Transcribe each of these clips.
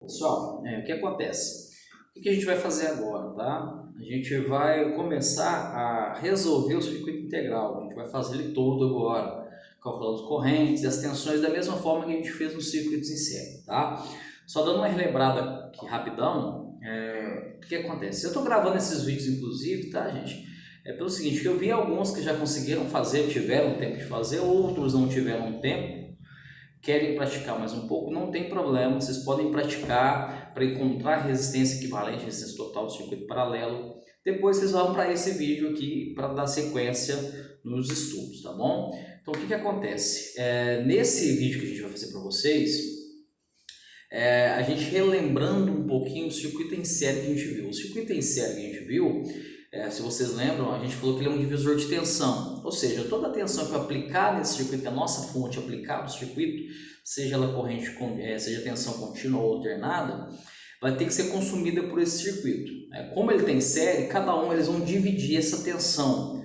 Pessoal, o que acontece? O que a gente vai fazer agora, tá? A gente vai começar a resolver o circuito integral. A gente vai fazer ele todo agora, calculando as correntes e as tensões da mesma forma que a gente fez nos circuitos em série, tá? Só dando uma relembrada aqui rapidão, o que acontece? Eu estou gravando esses vídeos, inclusive, tá, gente? Pelo seguinte, que eu vi alguns que já conseguiram fazer, tiveram tempo de fazer, outros não tiveram tempo. Querem praticar mais um pouco, não tem problema, vocês podem praticar para encontrar resistência equivalente, resistência total do circuito paralelo. Depois vocês vão para esse vídeo aqui para dar sequência nos estudos, tá bom? Então o que acontece? Nesse vídeo que a gente vai fazer para vocês, a gente relembrando um pouquinho o circuito em série que a gente viu. O circuito em série que a gente viu, se vocês lembram, a gente falou que ele é um divisor de tensão, ou seja, toda a tensão que eu aplicar nesse circuito, que a nossa fonte aplicar no circuito, seja ela corrente, seja tensão contínua ou alternada, vai ter que ser consumida por esse circuito. Como ele tem série, cada um eles vão dividir essa tensão.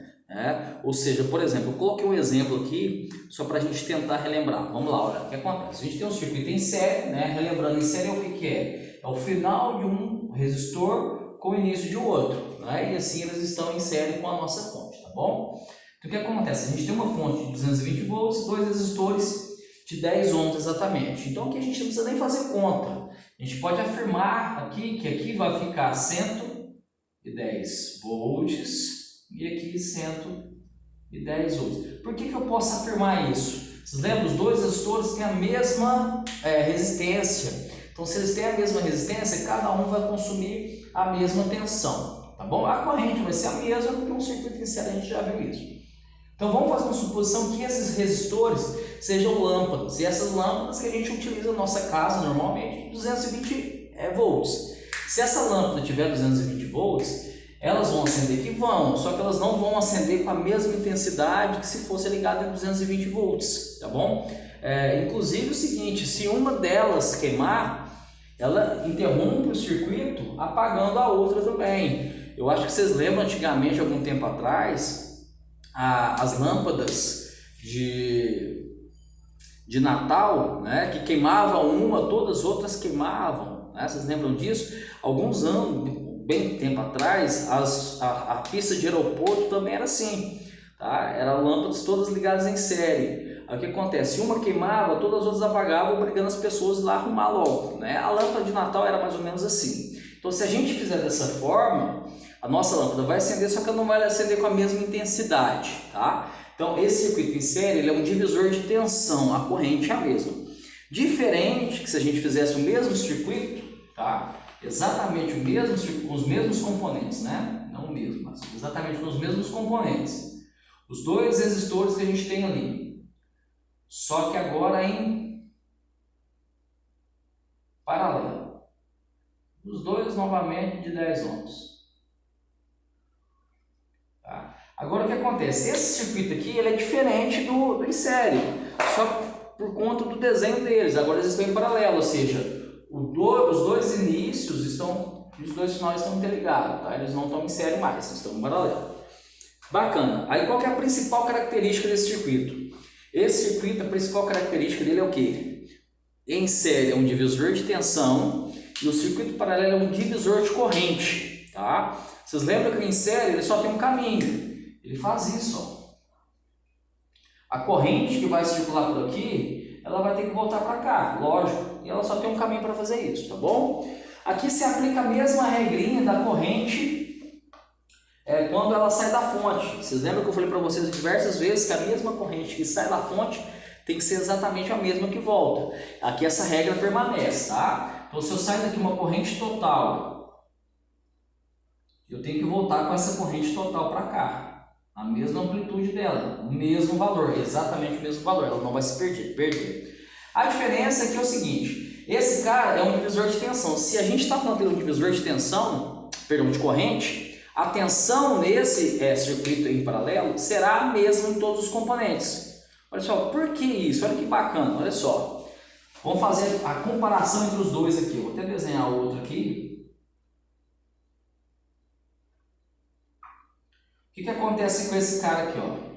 Ou seja, por exemplo, eu coloquei um exemplo aqui só para a gente tentar relembrar. Vamos lá, olha o que acontece. A gente tem um circuito em série, relembrando, em série o que é? É o final de um resistor com o início de outro. E assim eles estão em série com a nossa fonte, tá bom? Então o que acontece? A gente tem uma fonte de 220 volts, dois resistores de 10 ohms exatamente. Então aqui a gente não precisa nem fazer conta. A gente pode afirmar aqui que aqui vai ficar 110 volts e aqui 110 volts. Por que eu posso afirmar isso? Vocês lembram? Os dois resistores têm a mesma resistência. Então se eles têm a mesma resistência, cada um vai consumir a mesma tensão. Tá bom? A corrente vai ser a mesma, porque um circuito em série a gente já viu isso. Então vamos fazer uma suposição que esses resistores sejam lâmpadas, e essas lâmpadas que a gente utiliza na nossa casa normalmente, 220 volts. Se essa lâmpada tiver 220 volts, elas vão acender que vão, só que elas não vão acender com a mesma intensidade que se fosse ligada em 220 volts, tá bom? Inclusive o seguinte, se uma delas queimar, ela interrompe o circuito apagando a outra também. Eu acho que vocês lembram antigamente, algum tempo atrás, as lâmpadas de Natal, que queimavam uma, todas as outras queimavam, Vocês lembram disso? Alguns anos, bem tempo atrás, a pista de aeroporto também era assim, tá? Eram lâmpadas todas ligadas em série. Aí o que acontece? Uma queimava, todas as outras apagavam, obrigando as pessoas lá a arrumar logo, A lâmpada de Natal era mais ou menos assim. Então se a gente fizer dessa forma, a nossa lâmpada vai acender, só que ela não vai acender com a mesma intensidade, tá? Então esse circuito em série ele é um divisor de tensão, a corrente é a mesma. Diferente que se a gente fizesse o mesmo circuito, tá? Exatamente o mesmo circuito, com os mesmos componentes, Não o mesmo, mas exatamente com os mesmos componentes. Os dois resistores que a gente tem ali. Só que agora em paralelo. Os dois novamente de 10 ohms. Tá? Agora o que acontece? Esse circuito aqui ele é diferente do em série, só por conta do desenho deles. Agora eles estão em paralelo, ou seja, os dois inícios estão, os dois finais estão interligados, tá? Eles não estão em série mais, eles estão em paralelo. Bacana. Aí qual que é a principal característica desse circuito? Esse circuito, a principal característica dele é o quê? Em série é um divisor de tensão e o circuito paralelo é um divisor de corrente, tá? Vocês lembram que em série ele só tem um caminho, ele faz isso, ó. A corrente que vai circular por aqui, ela vai ter que voltar para cá, lógico, e ela só tem um caminho para fazer isso, tá bom? Aqui se aplica a mesma regrinha da corrente quando ela sai da fonte. Vocês lembram que eu falei para vocês diversas vezes que a mesma corrente que sai da fonte tem que ser exatamente a mesma que volta. Aqui essa regra permanece, tá? Então se eu sair daqui uma corrente total, eu tenho que voltar com essa corrente total para cá. A mesma amplitude dela, o mesmo valor, exatamente o mesmo valor, ela não vai se perder. A diferença aqui é o seguinte, esse cara é um divisor de tensão. Se a gente está falando de um divisor de tensão, perdão, de corrente, a tensão nesse circuito em paralelo será a mesma em todos os componentes. Olha só, por que isso? Olha que bacana, olha só. Vamos fazer a comparação entre os dois aqui. Eu vou até desenhar outro aqui. O que acontece com esse cara aqui, ó?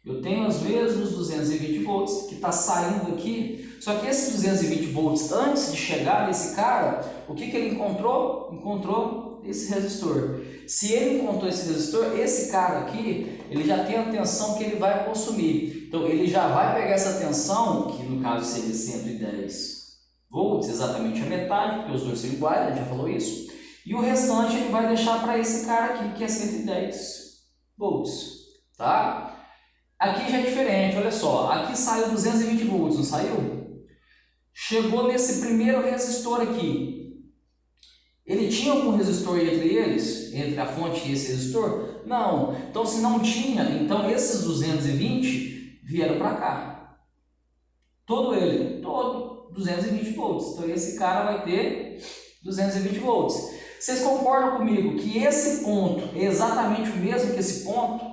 Eu tenho os mesmos 220 volts que está saindo aqui, Só que esses 220 volts, antes de chegar nesse cara, o que ele encontrou? Encontrou esse resistor. Se ele encontrou esse resistor, esse cara aqui, ele já tem a tensão que ele vai consumir. Então ele já vai pegar essa tensão, que no caso seria 110 volts, exatamente a metade, porque os dois são iguais, a gente já falou isso. E o restante ele vai deixar para esse cara aqui, que é 110 volts, tá? Aqui já é diferente, olha só, aqui saiu 220 volts, não saiu? Chegou nesse primeiro resistor aqui. Ele tinha algum resistor entre eles? Entre a fonte e esse resistor? Não. Então, se não tinha, então esses 220 vieram para cá. Todo ele, todo 220 volts. Então, esse cara vai ter 220 volts. Vocês concordam comigo que esse ponto é exatamente o mesmo que esse ponto?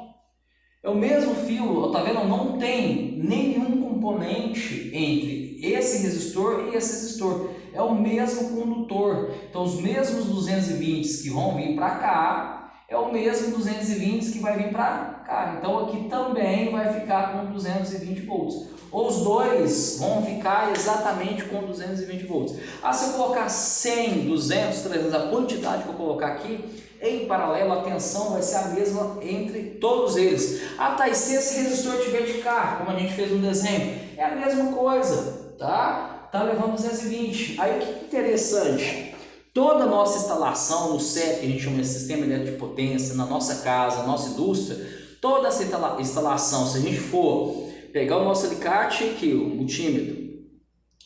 É o mesmo fio, tá vendo? Não tem nenhum componente entre esse resistor e esse resistor. É o mesmo condutor. Então, os mesmos 220 que vão vir para cá, é o mesmo 220 que vai vir para cá. Então, aqui também vai ficar com 220 volts. Os dois vão ficar exatamente com 220 volts. Se eu colocar 100, 200, 300, a quantidade que eu colocar aqui, em paralelo, a tensão vai ser a mesma entre todos eles. E se esse resistor tiver de cá, como a gente fez no desenho, é a mesma coisa, tá? Tá levando 220. Aí o que interessante, toda a nossa instalação no CEP, que a gente chama de sistema elétrico de potência, na nossa casa, na nossa indústria, toda essa instalação, se a gente for pegar o nosso alicate aqui, o multímetro,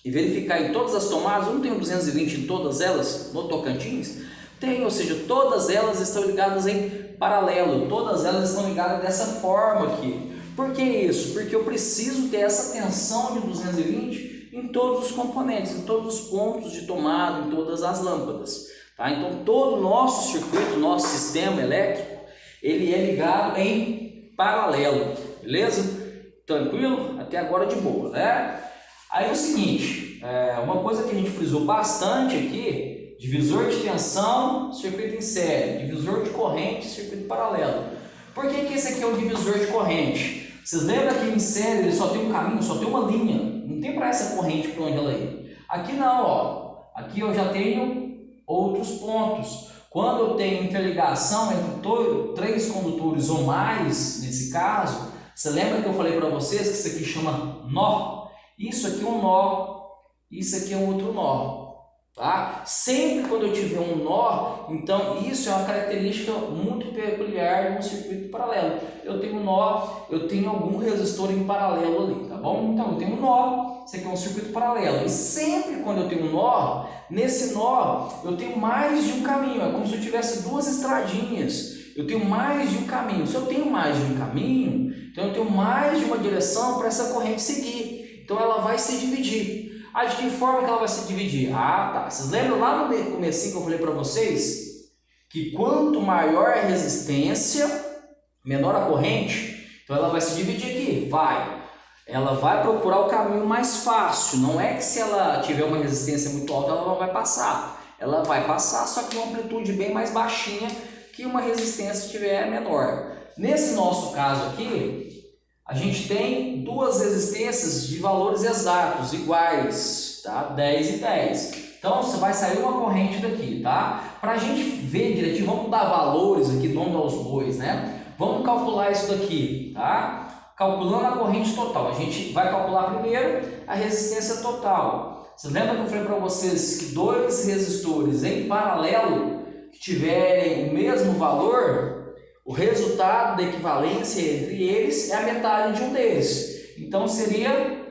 e verificar em todas as tomadas, não tem 220 em todas elas, no Tocantins? Tem, ou seja, todas elas estão ligadas em paralelo, todas elas estão ligadas dessa forma aqui. Por que isso? Porque eu preciso ter essa tensão de 220 em todos os componentes, em todos os pontos de tomada, em todas as lâmpadas. Tá? Então, todo o nosso circuito, nosso sistema elétrico, ele é ligado em paralelo, beleza? Tranquilo? Até agora de boa, né? Aí é o seguinte, uma coisa que a gente frisou bastante aqui, divisor de tensão, circuito em série, divisor de corrente, circuito paralelo. Por que esse aqui é o divisor de corrente? Vocês lembram que em série ele só tem um caminho, só tem uma linha, não tem para essa corrente para onde ela ir. Aqui não, ó. Aqui eu já tenho outros pontos. Quando eu tenho interligação entre três condutores ou mais, nesse caso, você lembra que eu falei para vocês que isso aqui chama nó? Isso aqui é um nó, isso aqui é um outro nó. Tá? Sempre quando eu tiver um nó, então isso é uma característica muito peculiar de um circuito paralelo. Eu tenho um nó, eu tenho algum resistor em paralelo ali, tá bom? Então eu tenho um nó, isso aqui é um circuito paralelo. E sempre quando eu tenho um nó, nesse nó eu tenho mais de um caminho, é como se eu tivesse duas estradinhas. Eu tenho mais de um caminho. Se eu tenho mais de um caminho, então eu tenho mais de uma direção para essa corrente seguir. Então ela vai se dividir. De que forma que ela vai se dividir? Tá. Vocês lembram lá no comecinho que eu falei para vocês? Que quanto maior a resistência, menor a corrente, então ela vai se dividir aqui. Ela vai procurar o caminho mais fácil. Não é que se ela tiver uma resistência muito alta, ela não vai passar. Ela vai passar, só que uma amplitude bem mais baixinha que uma resistência tiver menor. Nesse nosso caso aqui, a gente tem duas resistências de valores exatos, iguais, tá? 10 e 10. Então, você vai sair uma corrente daqui, tá? Para a gente ver direitinho, vamos dar valores aqui, nome aos bois, né? Vamos calcular isso daqui, tá? Calculando a corrente total. A gente vai calcular primeiro a resistência total. Vocês lembram que eu falei para vocês que dois resistores em paralelo que tiverem o mesmo valor, o resultado da equivalência entre eles é a metade de um deles. Então, seria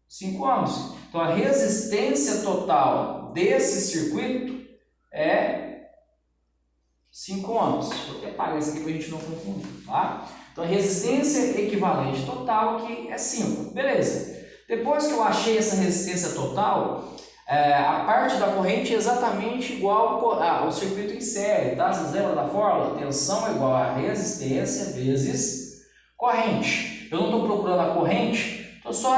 5 ohms. Então, a resistência total desse circuito é 5 ohms. Vou até apagar isso aqui para a gente não confundir, tá? Então, a resistência equivalente total aqui é 5. Beleza. Depois que eu achei essa resistência total, a parte da corrente é exatamente igual ao circuito em série, tá? Vocês lembram da fórmula? Tensão é igual a resistência vezes corrente. Eu não estou procurando a corrente, estou só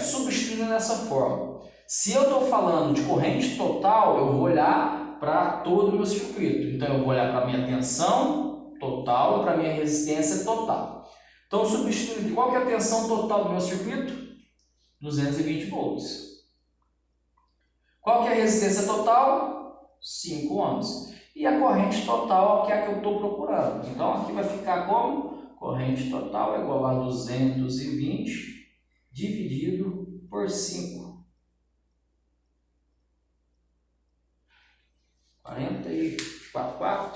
substituindo nessa fórmula. Se eu estou falando de corrente total, eu vou olhar para todo o meu circuito. Então, eu vou olhar para a minha tensão total e para a minha resistência total. Então, substituindo, qual que é a tensão total do meu circuito? 220 volts. Qual que é a resistência total? 5 ohms. E a corrente total, que é a que eu estou procurando. Então, aqui vai ficar como? Corrente total é igual a 220 dividido por 5. 44,4.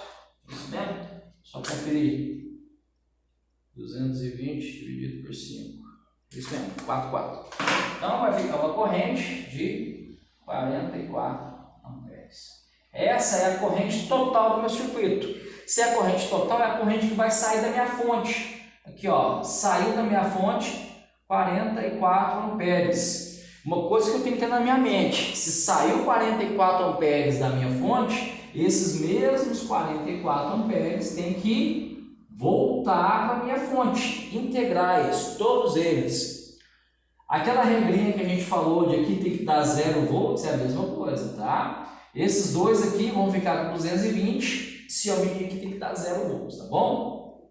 Isso mesmo? Só conferir. 220 dividido por 5. Isso mesmo, 44. Então, vai ficar uma corrente de 44 amperes. Essa é a corrente total do meu circuito. Se é a corrente total, é a corrente que vai sair da minha fonte. Aqui, ó, saiu da minha fonte 44 amperes. Uma coisa que eu tenho que ter na minha mente: se saiu 44 amperes da minha fonte, esses mesmos 44 amperes têm que voltar para a minha fonte, integrais, todos eles. Aquela regrinha que a gente falou de aqui tem que dar 0 volts é a mesma coisa, tá? Esses dois aqui vão ficar com 220 se eu medir que tem que dar 0 volts, tá bom?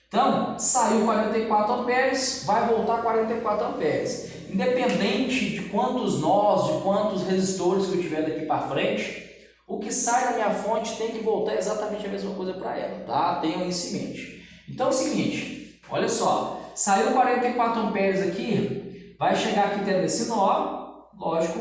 Então, saiu 44 amperes, vai voltar 44 amperes. Independente de quantos nós, de quantos resistores que eu tiver daqui para frente, o que sai da minha fonte tem que voltar exatamente a mesma coisa para ela, tá? Tenham isso em mente. Então é o seguinte, olha só, saiu 44 amperes aqui, vai chegar aqui dentro desse nó, lógico,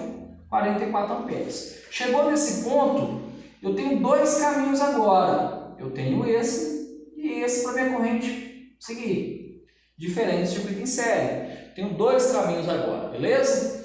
44 amperes. Chegou nesse ponto, eu tenho dois caminhos agora. Eu tenho esse e esse para minha corrente seguir. Diferente do circuito em série. Tenho dois caminhos agora, beleza?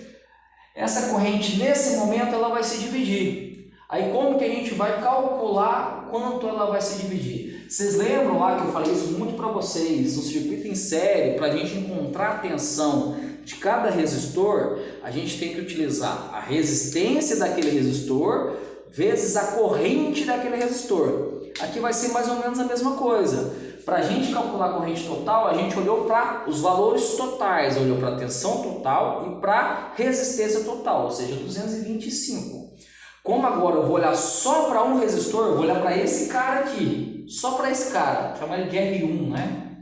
Essa corrente, nesse momento, ela vai se dividir. Aí como que a gente vai calcular quanto ela vai se dividir? Vocês lembram lá que eu falei isso muito para vocês, no circuito em série, para a gente encontrar a tensão de cada resistor, a gente tem que utilizar a resistência daquele resistor vezes a corrente daquele resistor. Aqui vai ser mais ou menos a mesma coisa. Para a gente calcular a corrente total, a gente olhou para os valores totais, olhou para a tensão total e para a resistência total, ou seja, 225. Como agora eu vou olhar só para um resistor, eu vou olhar para esse cara aqui, só para esse cara, chamar ele de R1, né?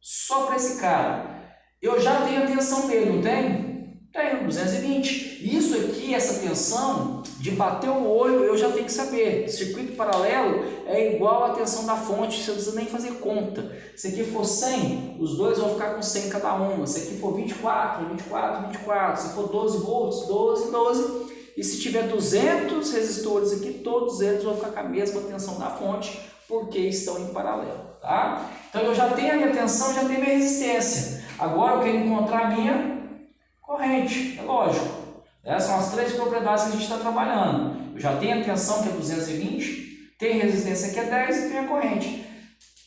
Só para esse cara. Eu já tenho a tensão dele, não tenho? Tenho, 220. Isso aqui, essa tensão, de bater o olho, eu já tenho que saber. Circuito paralelo é igual a tensão da fonte, você não precisa nem fazer conta. Se aqui for 100, os dois vão ficar com 100 cada uma. Se aqui for 24, 24, 24. Se for 12 volts, 12, 12. E se tiver 200 resistores aqui, todos eles vão ficar com a mesma tensão da fonte, porque estão em paralelo, tá? Então eu já tenho a minha tensão, já tenho a minha resistência. Agora eu quero encontrar a minha corrente, é lógico. Essas são as três propriedades que a gente está trabalhando. Eu já tenho a tensão, que é 220, tenho a resistência, que é 10, e tenho a corrente.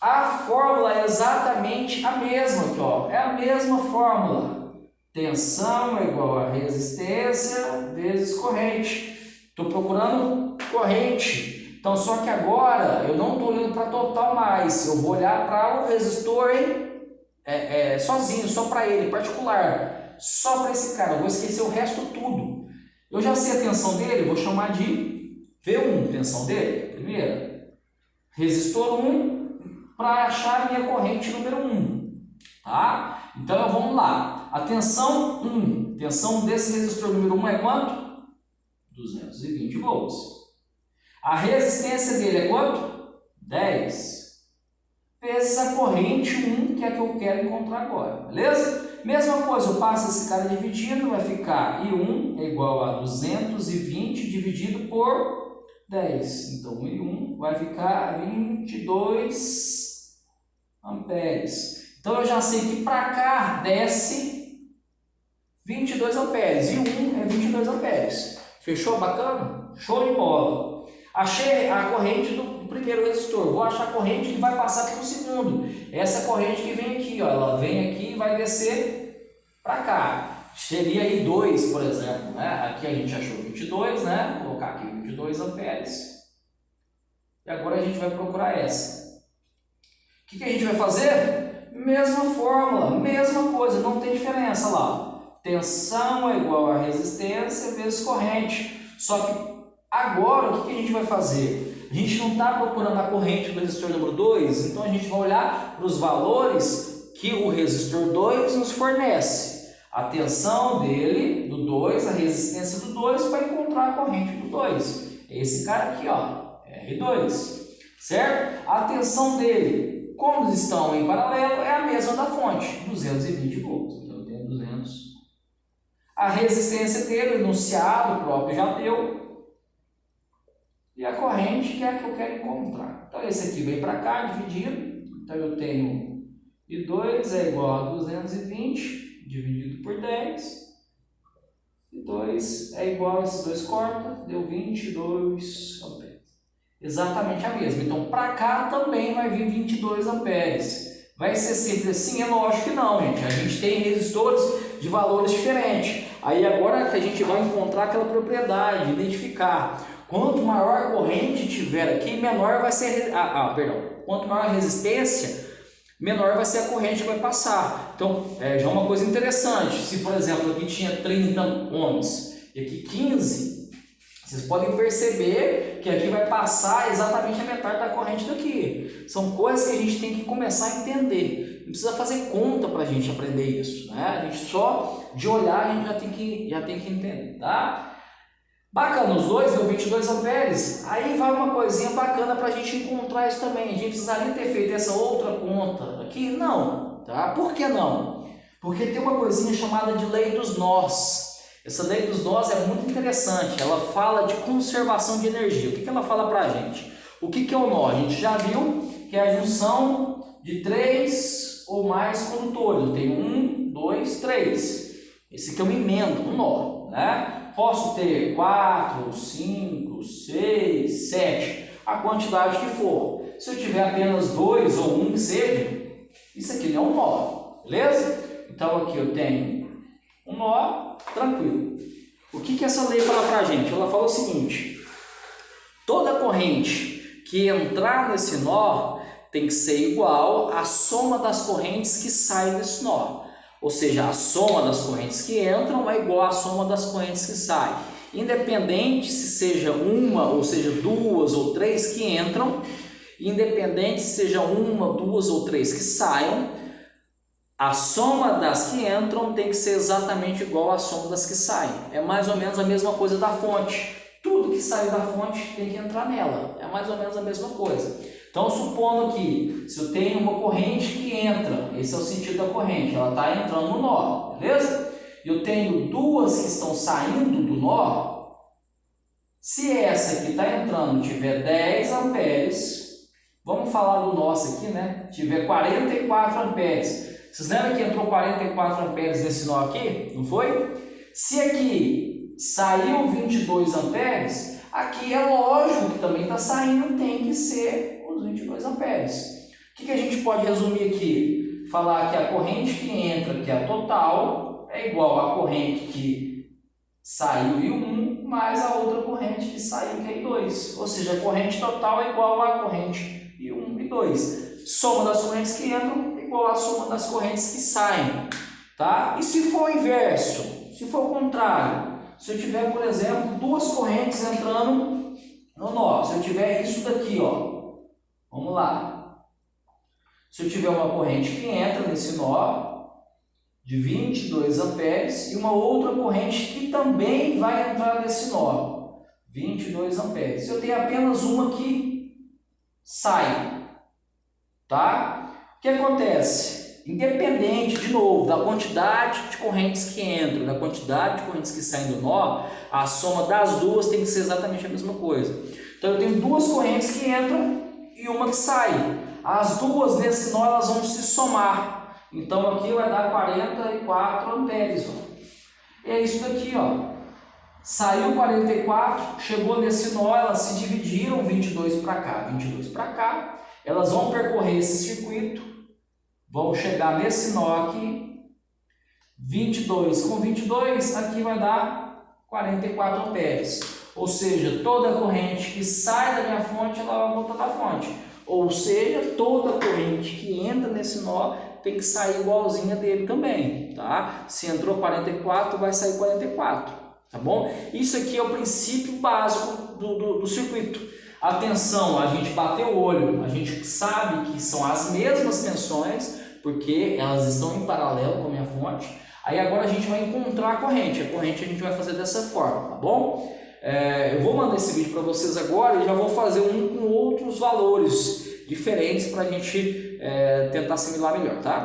A fórmula é exatamente a mesma aqui, ó. É a mesma fórmula. Tensão é igual a resistência vezes corrente. Estou procurando corrente. Então, só que agora eu não estou olhando para total mais. Eu vou olhar para o resistor sozinho, só para ele, particular. Só para esse cara. Eu vou esquecer o resto tudo. Eu já sei a tensão dele, vou chamar de V1. Tensão dele, primeira. Resistor 1 para achar a minha corrente número 1. Tá? Então, vamos lá. A tensão 1. Tensão desse resistor número 1 é quanto? 220 volts. A resistência dele é quanto? 10. Vezes a corrente 1, que é a que eu quero encontrar agora. Beleza? Mesma coisa, eu passo esse cara dividindo, vai ficar I1 é igual a 220 dividido por 10. Então, I1 vai ficar 22 amperes. Então, eu já sei que para cá desce 22 amperes. E 1 é 22 amperes. Fechou? Bacana? Show de bola. Achei a corrente do primeiro resistor. Vou achar a corrente que vai passar pelo segundo. Essa corrente que vem aqui, ó. Ela vem aqui e vai descer para cá. Seria aí 2, por exemplo. Né? Aqui a gente achou 22, né? Vou colocar aqui 22 amperes. E agora a gente vai procurar essa. O que a gente vai fazer? Mesma fórmula, mesma coisa, não tem diferença lá. Tensão é igual a resistência vezes corrente. Só que agora o que a gente vai fazer? A gente não está procurando a corrente do resistor número 2, então a gente vai olhar para os valores que o resistor 2 nos fornece. A tensão dele, do 2, a resistência do 2, para encontrar a corrente do 2. É esse cara aqui, ó, R2, certo? A tensão dele, como eles estão em paralelo, é a mesma da fonte, 220 volts. Então eu tenho 200. A resistência dele, o enunciado próprio já deu. E a corrente que é a que eu quero encontrar. Então esse aqui vem para cá, dividido. Então eu tenho I2 é igual a 220 dividido por 10. E 2 é igual a esses dois corta, deu 22 amperes. Exatamente a mesma. Então, para cá também vai vir 22 amperes. Vai ser sempre assim? É lógico que não, gente. A gente tem resistores de valores diferentes. Aí agora que a gente vai encontrar aquela propriedade, identificar. Quanto maior a corrente tiver aqui, menor vai ser quanto maior a resistência, menor vai ser a corrente que vai passar. Então, já é uma coisa interessante. Se, por exemplo, aqui tinha 30 ohms e aqui 15, vocês podem perceber que aqui vai passar exatamente a metade da corrente daqui. São coisas que a gente tem que começar a entender. Não precisa fazer conta para a gente aprender isso, né? A gente só de olhar a gente já tem que entender, tá? Bacana, os dois deu 22 amperes. Aí vai uma coisinha bacana para a gente encontrar isso também. A gente precisaria ter feito essa outra conta aqui? Não, tá? Por que não? Porque tem uma coisinha chamada de lei dos nós. Essa lei dos nós é muito interessante. Ela fala de conservação de energia. O que ela fala para a gente? O que é o nó? A gente já viu que é a junção de 3 ou mais condutores. Eu tenho 1, 2, 3. Esse aqui é um emendo, um nó, né? Posso ter 4, 5, 6, 7, a quantidade que for. Se eu tiver apenas 2 ou 1 que seja, isso aqui não é um nó, beleza? Então aqui eu tenho um nó, tranquilo. O que essa lei fala pra gente? Ela fala o seguinte: toda corrente que entrar nesse nó tem que ser igual à soma das correntes que saem desse nó. Ou seja, a soma das correntes que entram é igual à soma das correntes que saem. Independente se seja uma, ou seja, 2 ou 3 que entram, independente se seja 1, 2 ou 3 que saiam, a soma das que entram tem que ser exatamente igual à soma das que saem. É mais ou menos a mesma coisa da fonte. Tudo que sai da fonte tem que entrar nela. É mais ou menos a mesma coisa. Então, supondo que se eu tenho uma corrente que entra, esse é o sentido da corrente, ela está entrando no nó, beleza? Eu tenho duas que estão saindo do nó. Se essa que está entrando tiver 10 amperes, vamos falar do nosso aqui, né? Tiver 44 amperes. Vocês lembram que entrou 44 amperes nesse nó aqui? Não foi? Se aqui saiu 22 amperes, aqui é lógico que também está saindo, tem que ser os 22 amperes. O que a gente pode resumir aqui? Falar que a corrente que entra, que é a total, é igual à corrente que saiu I1, mais a outra corrente que saiu, que é I2. Ou seja, a corrente total é igual à corrente I1 e I2. Soma das correntes que entram é igual à soma das correntes que saem. Tá? E se for o inverso? Se for o contrário? Se eu tiver, por exemplo, duas correntes entrando no nó. Se eu tiver isso daqui, ó. Vamos lá. Se eu tiver uma corrente que entra nesse nó de 22 amperes e uma outra corrente que também vai entrar nesse nó, 22 amperes. Eu tenho apenas uma que sai, tá? O que acontece? Independente, de novo, da quantidade de correntes que entram, da quantidade de correntes que saem do nó, a soma das duas tem que ser exatamente a mesma coisa. Então eu tenho duas correntes que entram e uma que sai. As duas nesse nó elas vão se somar. Então aqui vai dar 44 amperes. Ó. E é isso daqui, ó. Saiu 44, chegou nesse nó, elas se dividiram, 22 para cá, 22 para cá. Elas vão percorrer esse circuito, vão chegar nesse nó aqui. 22 com 22, aqui vai dar 44 amperes. Ou seja, toda corrente que sai da minha fonte, ela vai voltar da fonte. Ou seja, toda corrente que entra nesse nó tem que sair igualzinha dele também, tá? Se entrou 44, vai sair 44, tá bom? Isso aqui é o princípio básico do circuito. A tensão, a gente bateu o olho, a gente sabe que são as mesmas tensões, porque elas estão em paralelo com a minha fonte. Aí agora a gente vai encontrar a corrente a gente vai fazer dessa forma, tá bom? Eu vou mandar esse vídeo para vocês agora e já vou fazer um com outros valores diferentes para a gente tentar assimilar melhor, tá?